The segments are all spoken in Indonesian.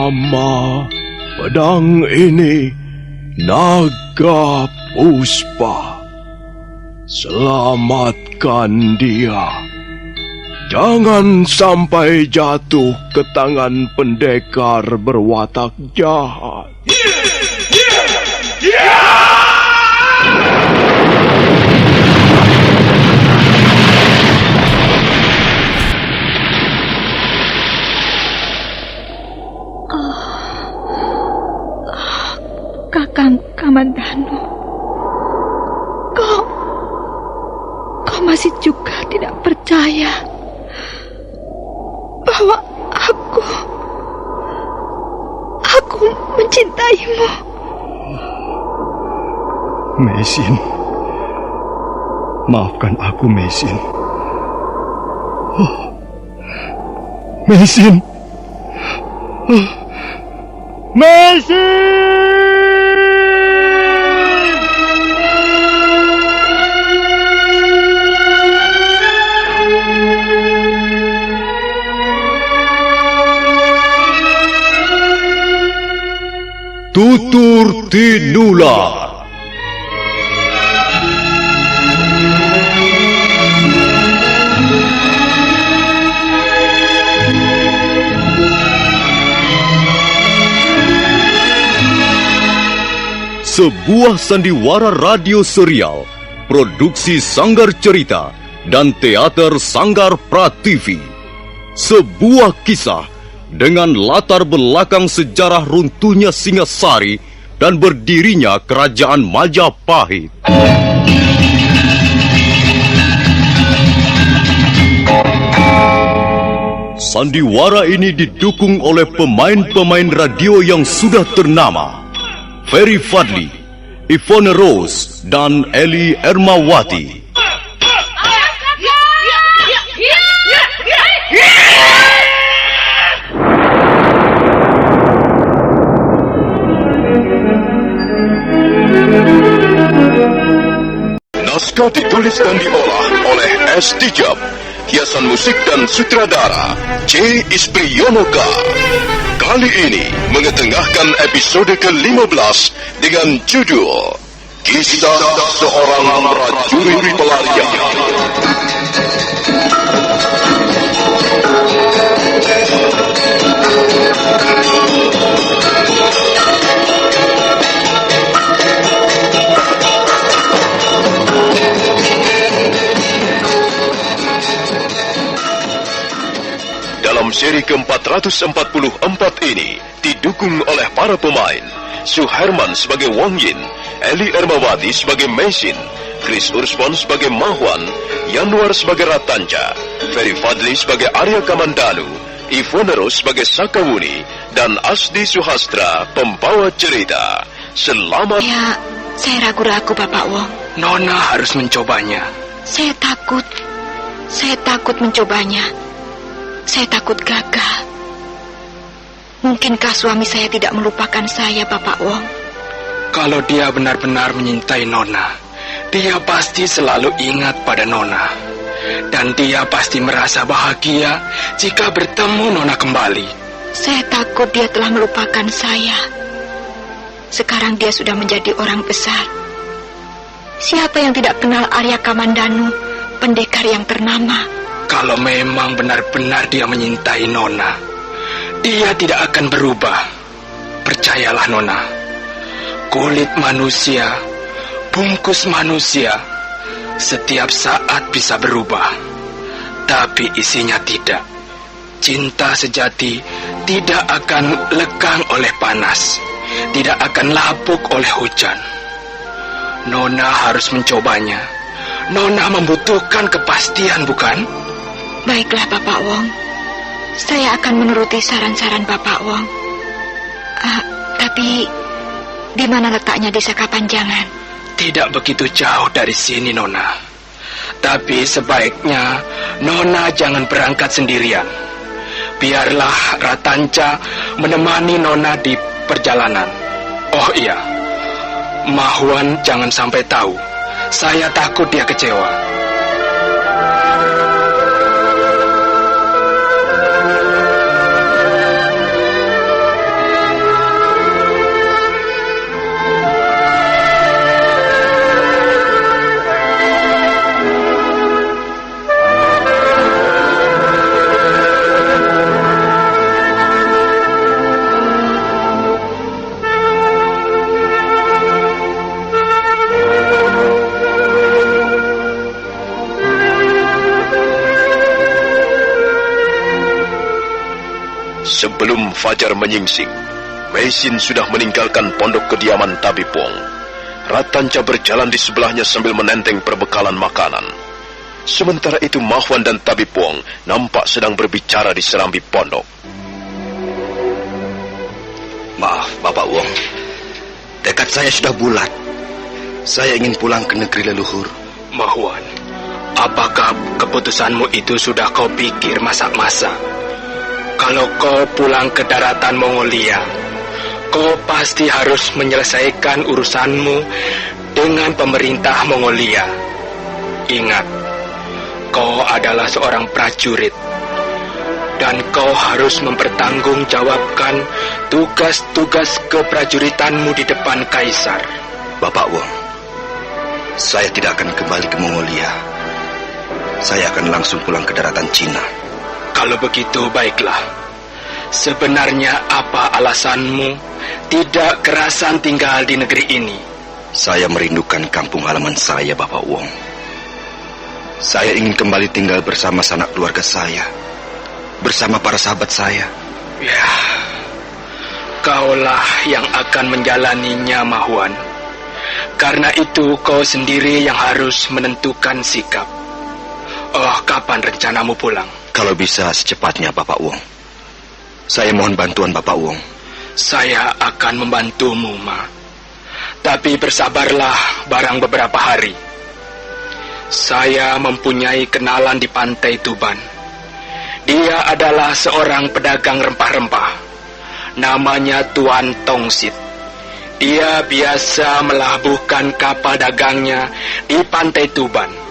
Nama pedang ini Naga Puspa. Selamatkan dia. Jangan sampai jatuh ke tangan pendekar berwatak jahat. Kakang Kamandanu, kau masih juga tidak percaya bahwa aku mencintaimu. Mesin, maafkan aku, Mesin. Mesin, Mesin. Tutur Tinular. Sebuah sandiwara radio serial, produksi Sanggar Cerita dan teater Sanggar Prativi. Sebuah kisah dengan latar belakang sejarah runtuhnya Singasari dan berdirinya Kerajaan Majapahit. Sandiwara ini didukung oleh pemain-pemain radio yang sudah ternama. Ferry Fadli, Yvonne Rose, dan Eli Ermawati. Naskah ditulis dan diolah oleh S. Tijab. Hiasan musik dan sutradara C. Ispriyonoka. Kali ini mengetengahkan episode ke-15 dengan judul Kisah Seorang Prajurit Pelarian. Dalam seri ke-444 ini didukung oleh para pemain Suherman sebagai Wang Yin, Eli Ermawati sebagai Mesin, Chris Urspon sebagai Mahwan, Yanwar sebagai Ratanca, Ferry Fadli sebagai Arya Kamandanu, Yvonne Rose sebagai Sakawuni, dan Asdi Suhastra pembawa cerita. Selamat. Ya, saya ragu-ragu Bapak Wong. Nona harus mencobanya. Saya takut mencobanya. Saya takut gagal. Mungkinkah suami saya tidak melupakan saya, Bapak Wong? Kalau dia benar-benar menyintai Nona, dia pasti selalu ingat pada Nona. Dan dia pasti merasa bahagia jika bertemu Nona kembali. Saya takut dia telah melupakan saya. Sekarang dia sudah menjadi orang besar. Siapa yang tidak kenal Arya Kamandanu, pendekar yang ternama? Kalau memang benar-benar dia menyintai Nona, dia tidak akan berubah. Percayalah Nona. Kulit manusia, bungkus manusia, setiap saat bisa berubah. Tapi isinya tidak. Cinta sejati tidak akan lekang oleh panas, tidak akan lapuk oleh hujan. Nona harus mencobanya. Nona membutuhkan kepastian, bukan? Baiklah Bapak Wong, saya akan menuruti saran-saran Bapak Wong. Tapi di mana letaknya Desa Kapanjangan? Tidak begitu jauh dari sini, Nona. Tapi sebaiknya Nona jangan berangkat sendirian. Biarlah Ratanca menemani Nona di perjalanan. Oh iya, Mahwan jangan sampai tahu. Saya takut dia kecewa. Sebelum fajar menyingsing, Mesin sudah meninggalkan pondok kediaman Tabipong. Ratanca berjalan di sebelahnya sambil menenteng perbekalan makanan. Sementara itu Mahwan dan Tabipong nampak sedang berbicara di serambi pondok. Maaf, Bapak Wong. Tekad saya sudah bulat. Saya ingin pulang ke negeri leluhur. Mahwan, apakah keputusanmu itu sudah kau pikir masak-masak? Kalau kau pulang ke daratan Mongolia, kau pasti harus menyelesaikan urusanmu dengan pemerintah Mongolia. Ingat, kau adalah seorang prajurit, dan kau harus mempertanggungjawabkan tugas-tugas keprajuritanmu di depan Kaisar. Bapak Wong, saya tidak akan kembali ke Mongolia. Saya akan langsung pulang ke daratan Cina. Kalau begitu, baiklah. Sebenarnya apa alasanmu tidak kerasan tinggal di negeri ini? Saya merindukan kampung halaman saya, Bapak Wong. Saya ingin kembali tinggal bersama sanak keluarga saya, bersama para sahabat saya. Ya, kaulah yang akan menjalaninya, Mahwan. Karena itu kau sendiri yang harus menentukan sikap. Oh, kapan rencanamu pulang? Kalau bisa secepatnya, Bapak Wong. Saya mohon bantuan Bapak Wong. Saya akan membantumu, Ma. Tapi bersabarlah barang beberapa hari. Saya mempunyai kenalan di pantai Tuban. Dia adalah seorang pedagang rempah-rempah. Namanya Tuan Tongsit. Dia biasa melabuhkan kapal dagangnya di pantai Tuban.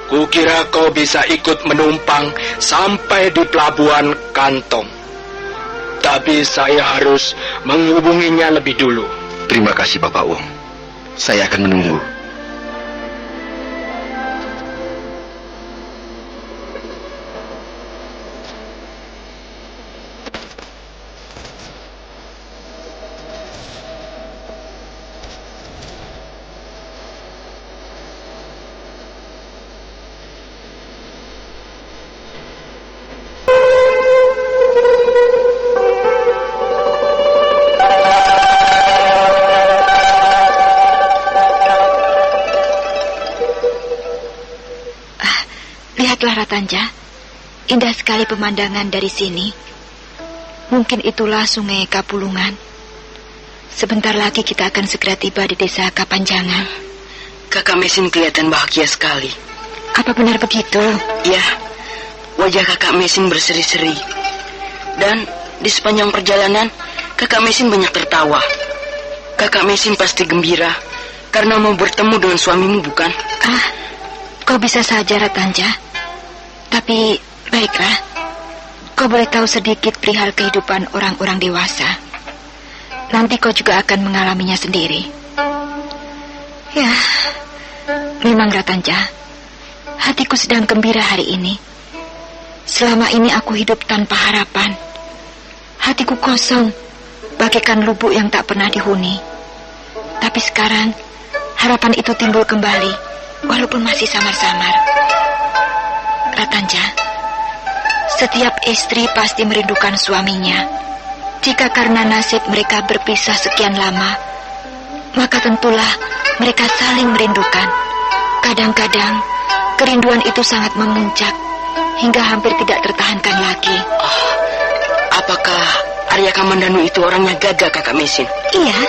Kukira kau bisa ikut menumpang sampai di pelabuhan Kantong. Tapi saya harus menghubunginya lebih dulu. Terima kasih, Bapak Wong. Saya akan menunggu. Lihatlah Ratanca, indah sekali pemandangan dari sini. Mungkin itulah sungai Kapulungan. Sebentar lagi kita akan segera tiba di desa Kapanjangan. Kakak Mesin kelihatan bahagia sekali. Apa benar begitu? Ya, wajah kakak Mesin berseri-seri. Dan di sepanjang perjalanan, kakak Mesin banyak tertawa. Kakak Mesin pasti gembira karena mau bertemu dengan suamimu, bukan? Kau bisa saja, Ratanca. Tapi, baiklah. Kau boleh tahu sedikit perihal kehidupan orang-orang dewasa. Nanti kau juga akan mengalaminya sendiri. Ya, memang Ratanca, hatiku sedang gembira hari ini. Selama ini aku hidup tanpa harapan. Hatiku kosong, bagaikan lubuk yang tak pernah dihuni. Tapi sekarang, harapan itu timbul kembali, walaupun masih samar-samar. Ratanca, setiap istri pasti merindukan suaminya. Jika karena nasib mereka berpisah sekian lama, maka tentulah mereka saling merindukan. Kadang-kadang, kerinduan itu sangat memuncak, hingga hampir tidak tertahankan lagi. Apakah Arya Kamandanu itu orangnya gagah, kakak Mesin? Iya,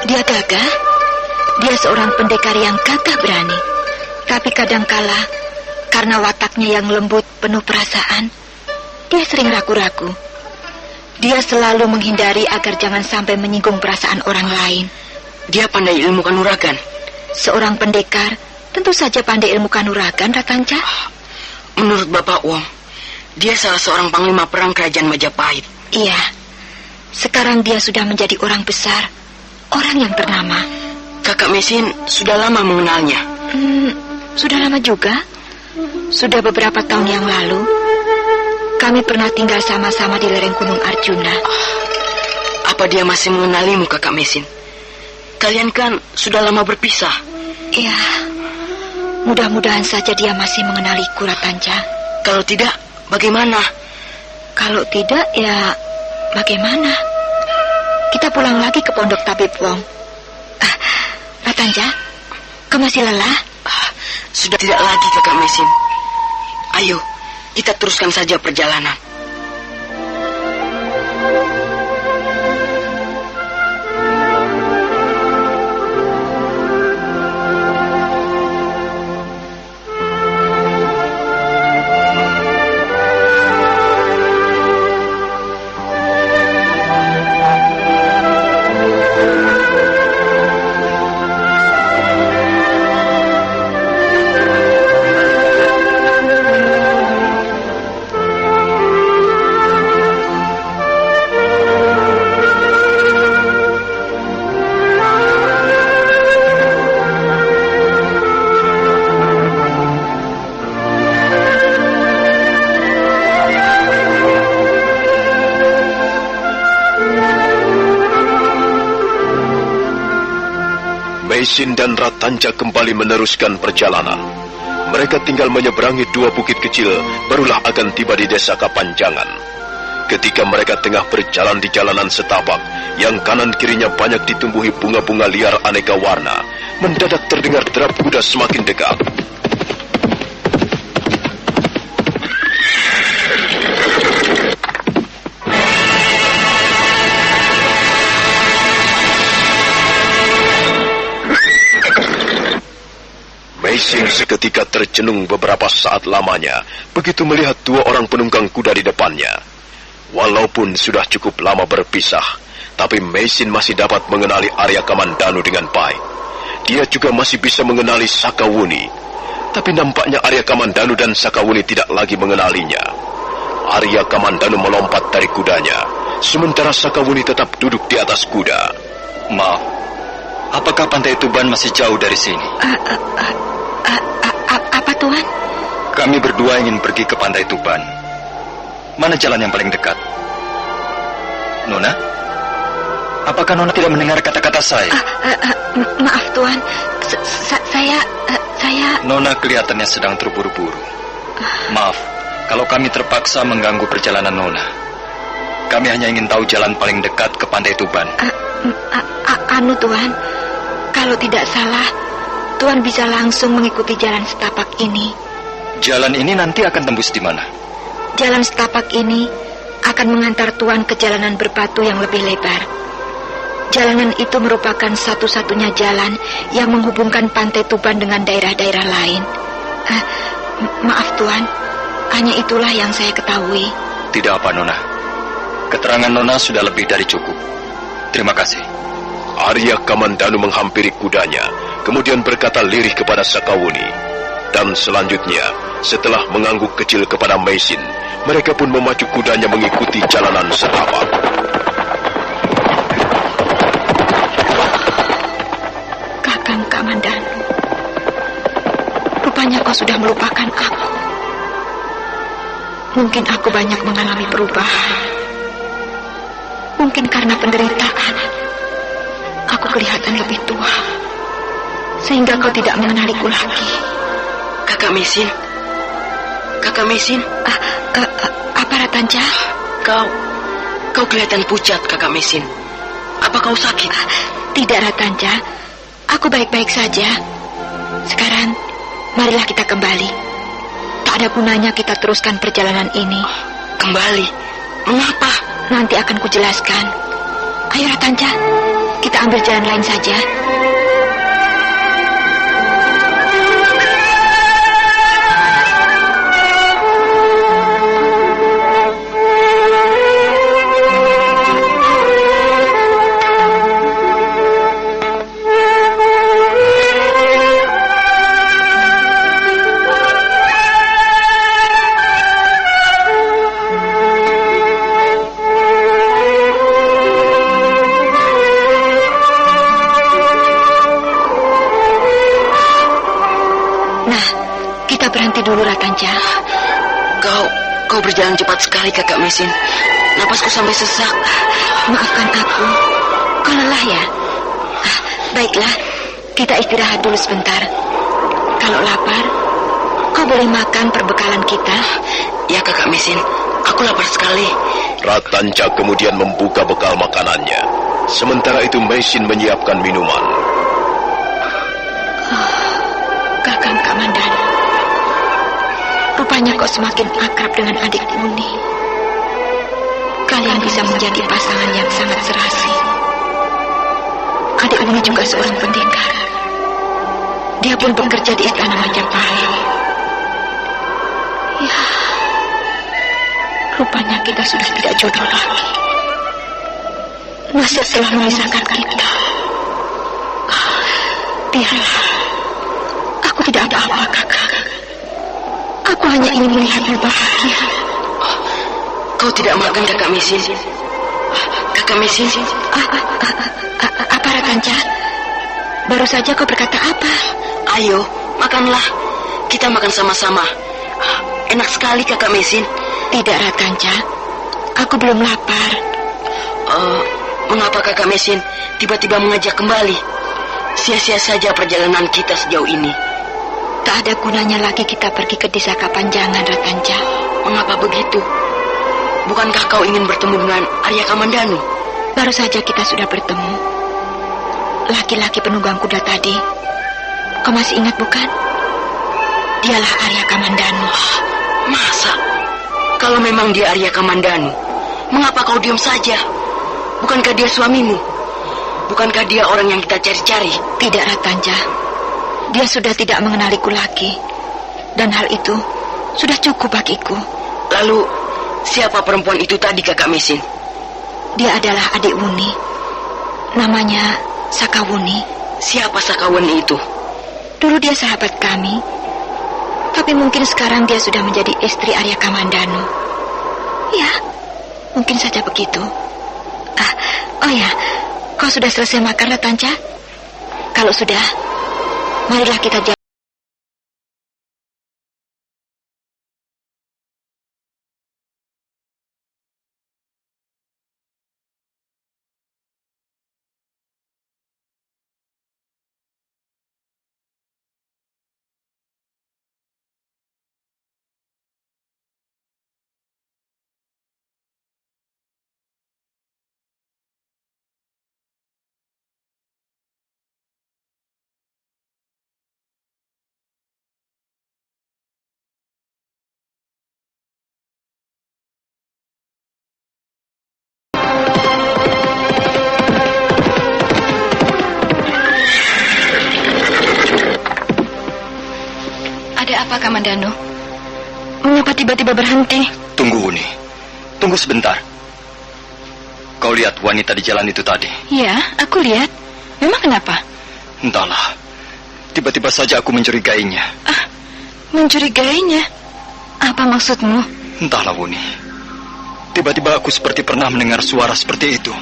dia gagah. Dia seorang pendekar yang gagah berani. Tapi kadangkala, karena wataknya yang lembut penuh perasaan, dia sering ragu-ragu. Dia selalu menghindari agar jangan sampai menyinggung perasaan orang lain. Dia pandai ilmu kanuragan. Seorang pendekar tentu saja pandai ilmu kanuragan, Ratanca. Menurut Bapak Wong, dia salah seorang panglima perang kerajaan Majapahit. Iya, sekarang dia sudah menjadi orang besar, orang yang ternama. Kakak Mesin sudah lama mengenalnya. Sudah lama juga. Sudah beberapa tahun yang lalu, kami pernah tinggal sama-sama di lereng Gunung Arjuna. Apa dia masih mengenalimu, kakak Mesin? Kalian kan sudah lama berpisah. Iya, mudah-mudahan saja dia masih mengenaliku, Ratanca. Kalau tidak, bagaimana? Kalau tidak, ya Bagaimana? Kita pulang lagi ke pondok tabib Wong. Ratanja, kau masih lelah? Sudah tidak lagi, Kakak Mesin. Ayo, kita teruskan saja perjalanan. Meisin dan Ratanja kembali meneruskan perjalanan. Mereka tinggal menyeberangi 2 bukit kecil, barulah akan tiba di desa Kapanjangan. Ketika mereka tengah berjalan di jalanan setapak, yang kanan kirinya banyak ditumbuhi bunga-bunga liar aneka warna, mendadak terdengar derap kuda semakin dekat. Meisin seketika tercenung beberapa saat lamanya begitu melihat 2 orang penunggang kuda di depannya. Walaupun sudah cukup lama berpisah, tapi Meisin masih dapat mengenali Arya Kamandanu dengan baik. Dia juga masih bisa mengenali Sakawuni. Tapi nampaknya Arya Kamandanu dan Sakawuni tidak lagi mengenalinya. Arya Kamandanu melompat dari kudanya, sementara Sakawuni tetap duduk di atas kuda. Maaf, apakah Pantai Tuban masih jauh dari sini? Apa Tuan? Kami berdua ingin pergi ke Pantai Tuban. Mana jalan yang paling dekat? Nona? Apakah Nona tidak mendengar kata-kata saya? Maaf Tuan, saya... Nona kelihatannya sedang terburu-buru. Maaf, kalau kami terpaksa mengganggu perjalanan Nona. Kami hanya ingin tahu jalan paling dekat ke Pantai Tuban. Tuan, kalau tidak salah, Tuan bisa langsung mengikuti jalan setapak ini. Jalan ini nanti akan tembus di mana? Jalan setapak ini akan mengantar Tuan ke jalanan berbatu yang lebih lebar. Jalanan itu merupakan satu-satunya jalan yang menghubungkan Pantai Tuban dengan daerah-daerah lain. Maaf Tuan, hanya itulah yang saya ketahui. Tidak apa Nona, keterangan Nona sudah lebih dari cukup. Terima kasih. Arya Kamandanu menghampiri kudanya, kemudian berkata lirih kepada Sakawuni. Dan selanjutnya, setelah mengangguk kecil kepada Meisin, mereka pun memacu kudanya mengikuti jalanan setapak. Kakang Kamandanu, rupanya kau sudah melupakan aku. Mungkin aku banyak mengalami perubahan. Mungkin karena penderitaan, aku kelihatan lebih tua, sehingga kau tidak mengenaliku lagi. Kakak Mesin? Apa Ratanja? Kau kelihatan pucat, Kakak Mesin. Apa kau sakit? Tidak Ratanja, aku baik-baik saja. Sekarang, marilah kita kembali. Tak ada gunanya kita teruskan perjalanan ini. Kembali? Mengapa? Nanti akan kujelaskan. Ayo Ratanja, kita ambil jalan lain saja. Dulu Ratanja. Kau berjalan cepat sekali Kakak Mesin. Napasku sampai sesak. Maafkan aku. Kau lelah ya? Baiklah, kita istirahat dulu sebentar. Kalau lapar, kau boleh makan perbekalan kita. Ya Kakak Mesin, aku lapar sekali. Ratanca kemudian membuka bekal makanannya. Sementara itu Mesin menyiapkan minuman. Kakang Kamandanu, rupanya kau semakin akrab dengan adik Muni. Kalian bisa menjadi pasangan yang sangat serasi. Adik Muni juga seorang pendekar. Dia pun bekerja di istana Majapahit. Ya, rupanya kita sudah tidak jodoh lagi. Nasib telah memisahkan kita. Biarlah. Aku tidak apa-apa, Kakak. Aku hanya ingin melihatmu bahagia. Kau tidak makan, Kakak Mesin? Kakak Mesin? Apa, Ratanca? Baru saja kau berkata apa? Ayo, makanlah. Kita makan sama-sama. Enak sekali, Kakak Mesin. Tidak, Ratanca. Aku belum lapar. Mengapa Kakak Mesin tiba-tiba mengajak kembali? Sia-sia saja perjalanan kita sejauh ini. Tak ada gunanya lagi kita pergi ke desa Kapanjangan, Ratanca. Mengapa begitu? Bukankah kau ingin bertemu dengan Arya Kamandanu? Baru saja kita sudah bertemu. Laki-laki penunggang kuda tadi. Kau masih ingat bukan? Dialah Arya Kamandanu. Masa? Kalau memang dia Arya Kamandanu, mengapa kau diam saja? Bukankah dia suamimu? Bukankah dia orang yang kita cari-cari? Tidak, Ratanca. Dia sudah tidak mengenaliku lagi. Dan hal itu sudah cukup bagiku. Lalu, siapa perempuan itu tadi, Kakak Mesin? Dia adalah adik Wuni. Namanya Sakawuni. Siapa Sakawuni itu? Dulu dia sahabat kami. Tapi mungkin sekarang dia sudah menjadi istri Arya Kamandanu. Ya, mungkin saja begitu. Oh ya, kau sudah selesai makan, Ratanca? Kalau sudah, marilah kita jalan. Apa, Kamandanu? Mengapa tiba-tiba berhenti? Tunggu, Wuni. Tunggu sebentar. Kau lihat wanita di jalan itu tadi? Ya, aku lihat. Memang kenapa? Entahlah. Tiba-tiba saja aku mencurigainya. Mencurigainya? Apa maksudmu? Entahlah, Wuni. Tiba-tiba aku seperti pernah mendengar suara seperti itu.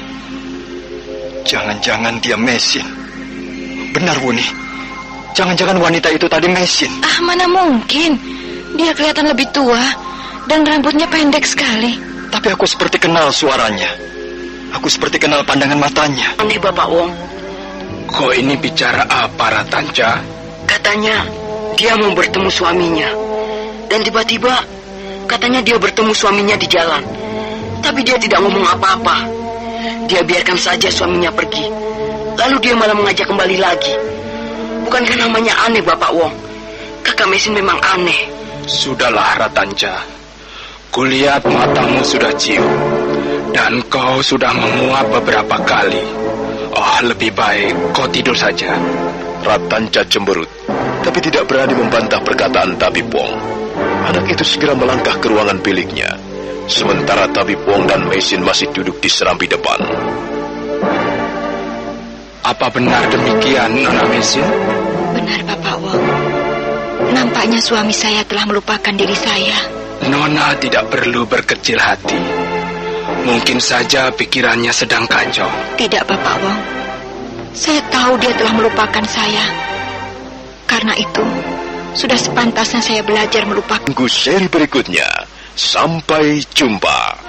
Jangan-jangan dia Mesin. Benar, Wuni. Jangan-jangan wanita itu tadi Mesin. Mana mungkin. Dia kelihatan lebih tua dan rambutnya pendek sekali. Tapi aku seperti kenal suaranya. Aku seperti kenal pandangan matanya. Aneh, Bapak Wong. Kau ini bicara apa, Ratanca? Katanya dia mau bertemu suaminya. Dan tiba-tiba katanya dia bertemu suaminya di jalan. Tapi dia tidak ngomong apa-apa. Dia biarkan saja suaminya pergi. Lalu dia malah mengajak kembali lagi. Bukankah namanya aneh, Bapak Wong? Kakak Mesin memang aneh. Sudahlah, Ratanca. Kulihat matamu sudah cium. Dan kau sudah menguap beberapa kali. Lebih baik kau tidur saja. Ratanca cemberut, tapi tidak berani membantah perkataan Tabib Wong. Anak itu segera melangkah ke ruangan biliknya. Sementara Tabib Wong dan Mesin masih duduk di serambi depan. Apa benar demikian, Nona Mesin? Benar, Bapak Wong. Nampaknya suami saya telah melupakan diri saya. Nona tidak perlu berkecil hati. Mungkin saja pikirannya sedang kacau. Tidak, Bapak Wong. Saya tahu dia telah melupakan saya. Karena itu, sudah sepantasnya saya belajar melupakan. Tunggu seri berikutnya. Sampai jumpa.